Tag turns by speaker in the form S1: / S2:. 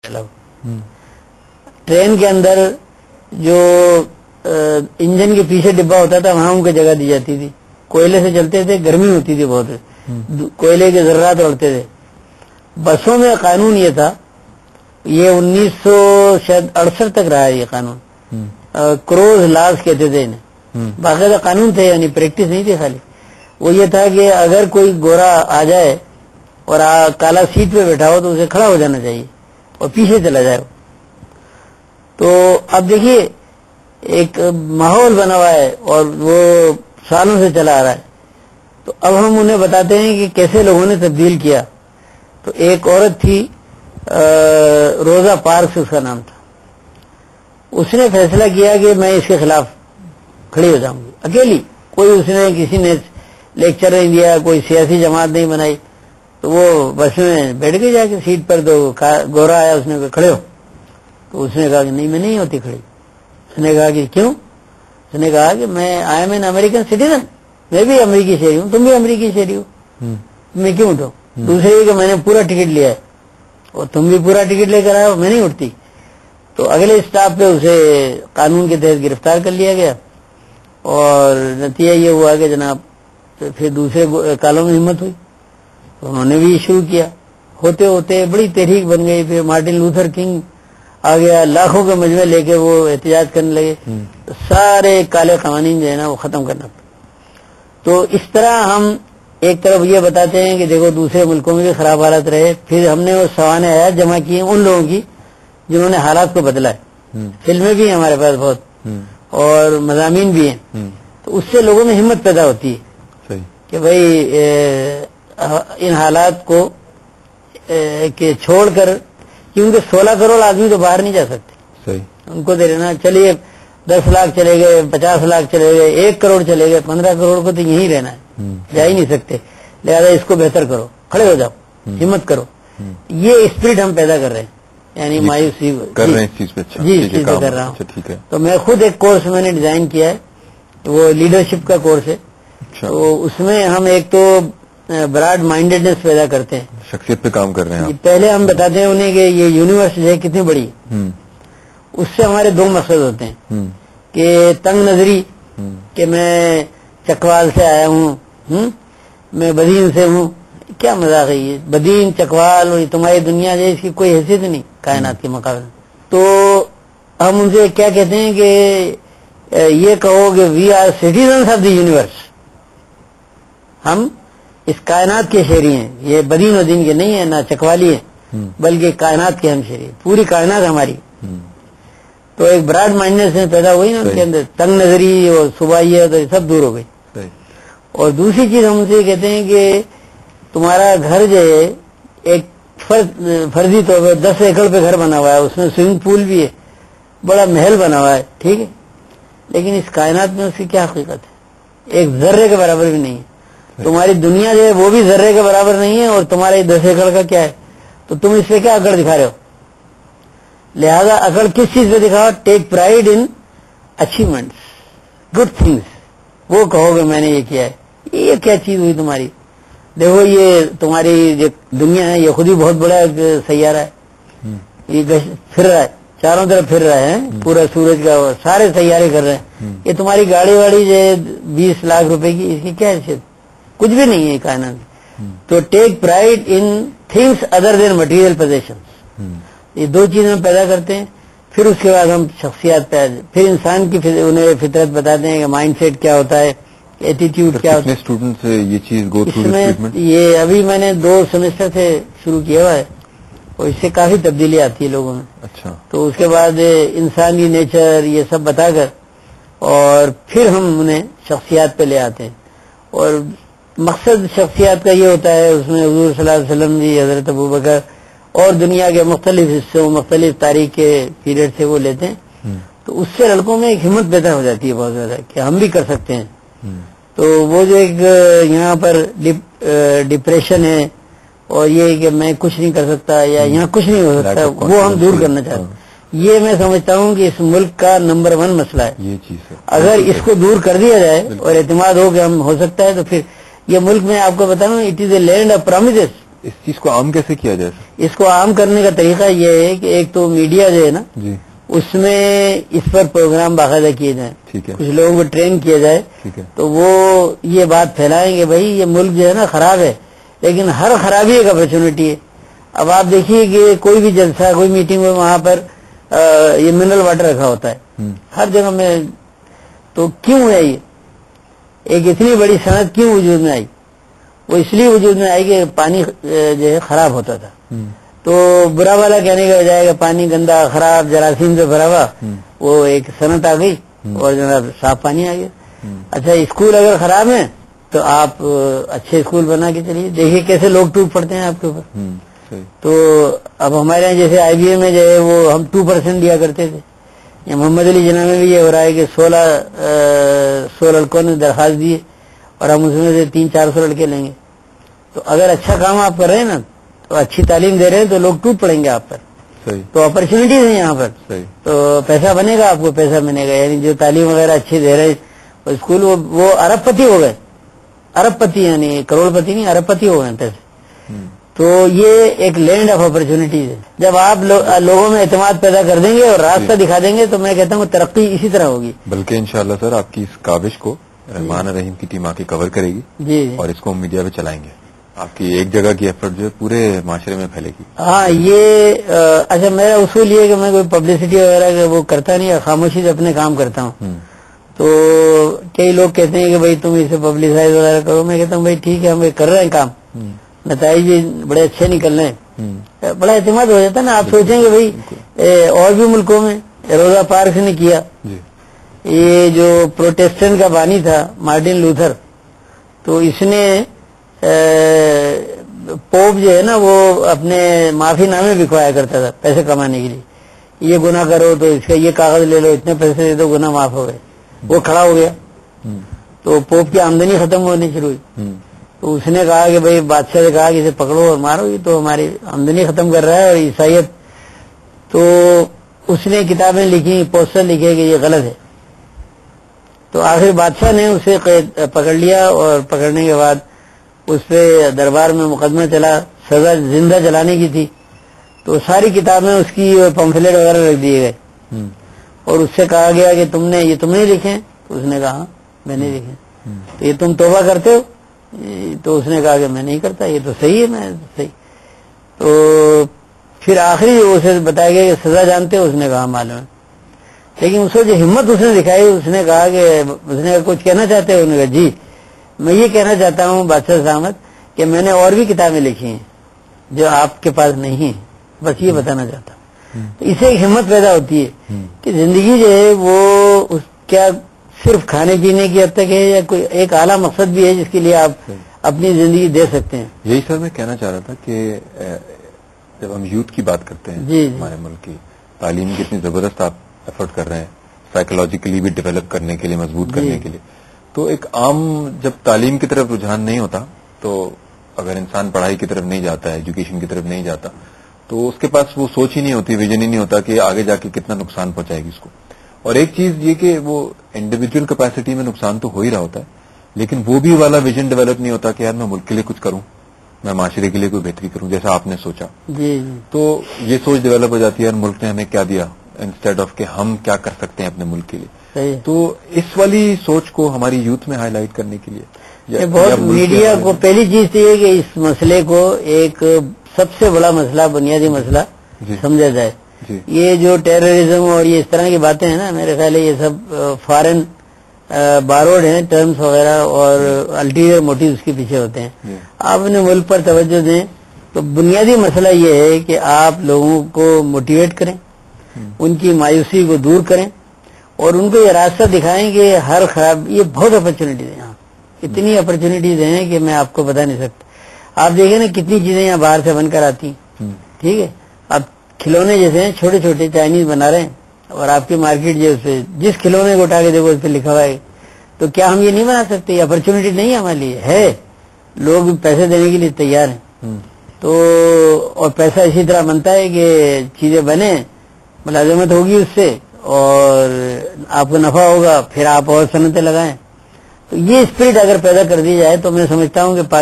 S1: چلا. ٹرین کے اندر جو انجن کے پیچھے ڈبہ ہوتا تھا وہاں ان کو جگہ دی جاتی تھی. کوئلے سے چلتے تھے, گرمی ہوتی تھی بہت, کوئلے کے ذرات اڑتے تھے. بسوں میں قانون یہ تھا, یہ 1968 تک رہا ہے یہ قانون, کروز لاز کہتے تھے انہیں, باقاعدہ قانون تھے, یعنی پریکٹس نہیں تھی خالی. وہ یہ تھا کہ اگر کوئی گورا آ جائے اور کالا سیٹ پہ بیٹھا ہو تو اسے کھڑا ہو جانا چاہیے اور پیچھے چلا جائے. تو اب دیکھیے ایک ماحول بنا ہوا ہے اور وہ سالوں سے چلا آ رہا ہے. تو اب ہم انہیں بتاتے ہیں کہ کیسے لوگوں نے تبدیل کیا. تو ایک عورت تھی روزا پارکس اس کا نام تھا, اس نے فیصلہ کیا کہ میں اس کے خلاف کھڑی ہو جاؤں گی اکیلی. کوئی اس نے کسی نے لیکچر نہیں دیا, کوئی سیاسی جماعت نہیں بنائی. تو وہ بس میں بیٹھ گئی جا کے سیٹ پر. تو گورا آیا, اس نے کہا کھڑے ہو. تو اس نے کہا کہ نہیں میں نہیں ہوتی کھڑی. اس نے کہا کہ کیوں؟ اس نے کہا کہ میں I am N American citizen, میں بھی امریکی شہری ہوں, تم بھی امریکی شہری ہو, میں کیوں اٹھوں؟ دوسرے کہ میں نے پورا ٹکٹ لیا ہے اور تم بھی پورا ٹکٹ لے کر آئے ہو, میں نہیں اٹھتی. تو اگلے اسٹاپ پہ اسے قانون کے تحت گرفتار کر لیا گیا اور نتیجہ یہ ہوا کہ جناب پھر دوسرے کالوں میں ہمت ہوئی تو انہوں نے بھی شروع کیا. ہوتے ہوتے بڑی تحریک بن گئی. پھر مارٹن لوتھر کنگ آ گیا, لاکھوں کے مجمع لے کے وہ احتجاج کرنے لگے. سارے کالے قوانین جو ہے نا وہ ختم کرنا پڑا. تو اس طرح ہم ایک طرف یہ بتاتے ہیں کہ دیکھو دوسرے ملکوں میں بھی خراب حالت رہے, پھر ہم نے وہ سوانح حیات جمع کی ہیں ان لوگوں کی جنہوں نے حالات کو بدلا ہے. فلمیں بھی ہیں ہمارے پاس بہت اور مضامین بھی ہیں. تو اس سے لوگوں میں ہمت پیدا ہوتی ہے کہ بھائی ان حالات کو کہ چھوڑ کر, کیونکہ 16 کروڑ آدمی تو باہر نہیں جا سکتے, ان کو دے دینا. چلیے 10 لاکھ چلے گئے, 50 لاکھ چلے گئے, 1 کروڑ چلے گئے, 15 کروڑ کو تو یہیں رہنا ہے, جا ہی نہیں سکتے. لہذا اس کو بہتر کرو, کھڑے ہو جاؤ, ہمت کرو. یہ اسپرٹ ہم پیدا کر رہے ہیں, یعنی مایوسی
S2: کر رہے ہیں اس چیز پہ.
S1: جی اس چیز پہ کر رہا ہوں. تو میں خود ایک کورس میں نے ڈیزائن کیا ہے, وہ لیڈرشپ کا کورس ہے. تو اس میں ہم ایک تو براڈ مائنڈیڈنس پیدا کرتے ہیں,
S2: شخصیت پہ کام کر رہے ہیں.
S1: پہلے ہم بتاتے ہیں انہیں کہ یہ یونیورس جو ہے کتنی بڑی ہے. اس سے ہمارے 2 مقصد ہوتے ہیں کہ تنگ نظری, کہ میں چکوال سے آیا ہوں, میں بدین سے ہوں. کیا مذاق ہے یہ بدین چکوال, اور تمہاری دنیا جو ہے اس کی کوئی حیثیت نہیں کائنات کے مقابلے. تو ہم ان سے کیا کہتے ہیں کہ یہ کہو کہ we are citizens of the universe, ہم اس کائنات کے شہری ہیں. یہ بدین و دین کے نہیں ہے, نہ چکوالی ہے, بلکہ کائنات کے ہم شہری ہیں, پوری کائنات ہماری. تو ایک براڈ مائنڈنس پیدا ہوئی نا ان کے اندر, تنگ نظری اور صوبائیت اور سب دور ہو گئی. اور دوسری چیز ہم سے کہتے ہیں کہ تمہارا گھر جو ہے ایک فرضی طور پر 10 ایکڑ پہ گھر بنا ہوا ہے, اس میں سوئمنگ پول بھی ہے, بڑا محل بنا ہوا ہے, ٹھیک ہے, لیکن اس کائنات میں اس کی کیا حقیقت ہے؟ ایک ذرے کے برابر بھی نہیں ہے. تمہاری دنیا جو ہے وہ بھی ذرے کے برابر نہیں ہے, اور تمہارا یہ 10 ایکڑ کا کیا ہے؟ تو تم اس پہ کیا اکڑ دکھا رہے ہو؟ لہذا اکڑ کس چیز پہ دکھاؤ؟ ٹیک پرائڈ ان اچیومنٹس, گڈ تھنگس. وہ کہو گے میں نے یہ کیا ہے. یہ کیا چیز ہوئی تمہاری؟ دیکھو یہ تمہاری جو دنیا ہے یہ خود ہی بہت بڑا ایک سیارہ ہے, یہ پھر رہا ہے, چاروں طرف پھر رہا ہے, پورا سورج کا سارے سیارے کر رہے ہیں. یہ تمہاری گاڑی واڑی جو ہے 20 لاکھ روپے کی, اس کی کیا حیثیت؟ کچھ بھی نہیں ہے کائنات میں. تو take pride in things other than material positions. یہ 2 چیزیں ہم پیدا کرتے ہیں. پھر اس کے بعد ہم شخصیات پہ, پھر انسان کی انہیں فطرت بتاتے ہیں کہ مائنڈ سیٹ کیا ہوتا ہے, ایٹیٹیوڈ کیا ہوتا ہے.
S2: اسٹوڈنٹ سے یہ چیز گو تھرو
S1: ٹریٹمنٹ, یہ ابھی میں نے 2 سیمسٹر سے شروع کیا ہوا ہے, اور اس سے کافی تبدیلی آتی ہے لوگوں میں.
S2: اچھا. تو
S1: اس کے بعد انسانی نیچر یہ سب بتا کر, اور پھر ہم انہیں شخصیات پہ لے آتے ہیں. اور مقصد شخصیات کا یہ ہوتا ہے, اس میں حضور صلی اللہ علیہ وسلم جی, حضرت ابوبکر اور دنیا کے مختلف حصوں, مختلف تاریخ کے پیریڈ سے وہ لیتے ہیں. تو اس سے لڑکوں میں ایک ہمت پیدا ہو جاتی ہے بہت زیادہ کہ ہم بھی کر سکتے ہیں. تو وہ جو ایک یہاں پر ڈپریشن ہے اور یہ کہ میں کچھ نہیں کر سکتا یا یہاں کچھ نہیں ہو سکتا, وہ ہم دور کرنا چاہتے ہیں. یہ میں سمجھتا ہوں کہ اس ملک کا نمبر 1 مسئلہ ہے.
S2: یہ چیز ہے,
S1: اگر اس کو دور کر دیا جائے اور اعتماد ہو کہ ہم ہو سکتا ہے, تو پھر یہ ملک میں آپ کو بتاؤں it is a land of promises.
S2: اس چیز کو عام کیسے کیا جائے؟
S1: اس کو عام کرنے کا طریقہ یہ ہے کہ ایک تو میڈیا جو ہے نا
S2: جی
S1: اس میں اس پر پروگرام باقاعدہ کیے جائیں,
S2: ٹھیک ہے,
S1: کچھ لوگوں کو ٹرین کیا جائے,
S2: ٹھیک ہے,
S1: تو وہ یہ بات پھیلائیں گے بھائی یہ ملک جو ہے نا خراب ہے, لیکن ہر خرابی ایک اپرچونٹی ہے. اب آپ دیکھیے کہ کوئی بھی جلسہ کوئی میٹنگ ہو وہاں پر یہ منرل واٹر رکھا ہوتا ہے ہر جگہ میں, تو کیوں ہے یہ ایک اتنی بڑی صنعت کیوں وجود میں آئی؟ وہ اس لیے وجود میں آئی کہ پانی جو ہے خراب ہوتا تھا, تو برا والا کہنے کا بجائے کہ پانی گندا خراب جراثیم سے بھرا ہوا, وہ ایک صنعت آ گئی اور جناب صاف پانی آ گیا. اچھا اسکول اگر خراب ہیں تو آپ اچھے اسکول بنا کے چلیے, دیکھیے کیسے لوگ ٹوٹ پڑتے ہیں آپ کے اوپر. تو اب ہمارے یہاں جیسے آئی بی اے میں جو ہے وہ ہم 2% دیا کرتے تھے, یا محمد علی جناح میں بھی یہ ہو رہا ہے کہ 16 لڑکوں نے درخواست دی اور ہم اس میں سے 300-400 لڑکے لیں گے. تو اگر اچھا کام آپ کر رہے ہیں نا, تو اچھی تعلیم دے رہے ہیں, تو لوگ ٹوٹ پڑیں گے آپ پر. تو اپرچونیٹیز ہیں یہاں پر, تو پیسہ بنے گا, آپ کو پیسہ ملے گا. یعنی جو تعلیم وغیرہ اچھی دے رہے اسکول, وہ ارب پتی ہو گئے, ارب پتی یعنی کروڑ پتی نہیں, ارب پتی ہو گئے پیسے. تو یہ ایک لینڈ آف اپرچونیٹیز ہے. جب آپ لوگوں میں اعتماد پیدا کر دیں گے اور راستہ دکھا دیں گے, تو میں کہتا ہوں ترقی اسی طرح ہوگی.
S2: بلکہ انشاءاللہ سر آپ کی اس کاوش کو رحمان الرحیم کی ٹیم آ کے کور کرے گی
S1: جی,
S2: اور اس کو ہم میڈیا پہ چلائیں گے. آپ کی ایک جگہ کی ایفرٹ جو ہے پورے معاشرے میں پھیلے گی.
S1: ہاں یہ اچھا میرا اصول یہ ہے کہ میں کوئی پبلسٹی وغیرہ وہ کرتا نہیں, خاموشی سے اپنے کام کرتا ہوں. تو کئی لوگ کہتے ہیں کہ بھائی تم اسے پبلسائز وغیرہ کرو, میں کہتا ہوں بھائی ٹھیک ہے ہم کر رہے ہیں کام, نتائج بھی بڑے اچھے نکل رہے ہیں, بڑا اعتماد ہو جاتا ہے نا. آپ سوچیں کہ بھائی اور بھی ملکوں میں روزہ پارکس نے کیا, یہ جو پروٹیسٹنٹ کا بانی تھا مارٹن لوتھر, تو اس نے پوپ جو ہے نا وہ اپنے معافی نامے بکوایا کرتا تھا پیسے کمانے کے لیے. یہ گناہ کرو تو اس کا یہ کاغذ لے لو, اتنے پیسے دے دو, گناہ معاف ہو گئے. وہ کھڑا ہو گیا تو پوپ کی آمدنی ختم ہونی شروع ہوئی. تو اس نے کہا کہ بھائی بادشاہ نے کہا کہ اسے پکڑو اور مارو, یہ تو ہماری آمدنی ختم کر رہا ہے اور عیسائیت. تو اس نے کتابیں لکھی, پوسٹر لکھے کہ یہ غلط ہے. تو آخر بادشاہ نے اسے پکڑ لیا اور پکڑنے کے بعد اس پہ دربار میں مقدمہ چلا, سزا زندہ جلانے کی تھی. تو ساری کتابیں اس کی پمفلیٹ وغیرہ رکھ دیے گئے اور اس سے کہا گیا کہ تم نے لکھے؟ تو اس نے کہا ہاں میں نے لکھے. تو یہ تم توبہ کرتے ہو؟ تو اس نے کہا کہ میں نہیں کرتا, یہ تو صحیح ہے, میں صحیح. تو پھر آخری اسے بتایا گیا کہ سزا جانتے ہو؟ اس نے کہا معلوم ہے. لیکن اس کو جو ہمت اس نے دکھائی, اس نے کہا کہ کچھ کہنا چاہتے ہو؟ انہوں نے کہا جی میں یہ کہنا چاہتا ہوں بادشاہ صاحب کہ میں نے اور بھی کتابیں لکھی ہیں جو آپ کے پاس نہیں ہیں, بس یہ بتانا چاہتا ہوں. تو اسے ایک ہمت پیدا ہوتی ہے کہ زندگی جو ہے وہ کیا صرف کھانے پینے کی حد تک ہے, یا کوئی ایک اعلیٰ مقصد بھی ہے جس کے لیے آپ اپنی زندگی دے سکتے ہیں.
S2: یہی سر میں کہنا چاہ رہا تھا کہ جب ہم یوتھ کی بات کرتے ہیں ہمارے ملک کی تعلیم کی اتنی زبردست آپ ایفرٹ کر رہے ہیں, سائیکولوجیکلی بھی ڈیولپ کرنے کے لیے, مضبوط کرنے کے لیے, تو ایک عام جب تعلیم کی طرف رجحان نہیں ہوتا, تو اگر انسان پڑھائی کی طرف نہیں جاتا ہے, ایجوکیشن کی طرف نہیں جاتا, تو اس کے پاس وہ سوچ ہی نہیں ہوتی, ویژن ہی نہیں ہوتا کہ آگے جا کے کتنا نقصان پہنچائے گی اس کو. اور ایک چیز یہ کہ وہ انڈیویجول کیپیسٹی میں نقصان تو ہو ہی رہا ہوتا ہے, لیکن وہ بھی والا ویژن ڈیولپ نہیں ہوتا کہ یار میں ملک کے لیے کچھ کروں, میں معاشرے کے لیے کوئی بہتری کروں جیسا آپ نے سوچا. تو یہ سوچ ڈیولپ ہو جاتی ہے, یار ملک نے ہمیں کیا دیا, انسٹیڈ آف کہ ہم کیا کر سکتے ہیں اپنے ملک کے لیے. تو اس والی سوچ کو ہماری یوتھ میں ہائی لائٹ کرنے کے لیے
S1: بہت میڈیا کو پہلی چیز تو یہ کہ اس مسئلے کو ایک سب سے بڑا مسئلہ, بنیادی مسئلہ سمجھا جائے. یہ جو ٹیررزم اور یہ اس طرح کی باتیں ہیں نا, میرے خیال ہے یہ سب فارن باروڈ ہیں ٹرمز وغیرہ, اور الٹیریئر موٹیو اس کے پیچھے ہوتے ہیں. آپ اپنے ملک پر توجہ دیں تو بنیادی مسئلہ یہ ہے کہ آپ لوگوں کو موٹیویٹ کریں, ان کی مایوسی کو دور کریں, اور ان کو یہ راستہ دکھائیں کہ ہر خراب, یہ بہت اپرچونیٹیز ہیں یہاں, اتنی اپرچونیٹیز ہیں کہ میں آپ کو بتا نہیں سکتا. آپ دیکھیں نا کتنی چیزیں یہاں باہر سے بن کر آتی ہیں, ٹھیک ہے. اب کھلونے جیسے ہیں چھوٹے چھوٹے چائنیز بنا رہے ہیں, اور آپ کی مارکیٹ جو اس پہ جس کھلونے کو اٹھا کے دیکھو اس پہ لکھا ہوا ہے, تو کیا ہم یہ نہیں بنا سکتے؟ یہ اپرچونیٹی نہیں ہے ہمارے لیے, ہے. لوگ پیسے دینے کے لیے تیار ہیں. تو اور پیسہ اسی طرح بنتا ہے کہ چیزیں بنے, ملازمت ہوگی اس سے, اور آپ کو نفع ہوگا, پھر آپ اور صنعتیں لگائیں. تو یہ اسپرٹ اگر پیدا کر دی جائے تو میں سمجھتا ہوں کہ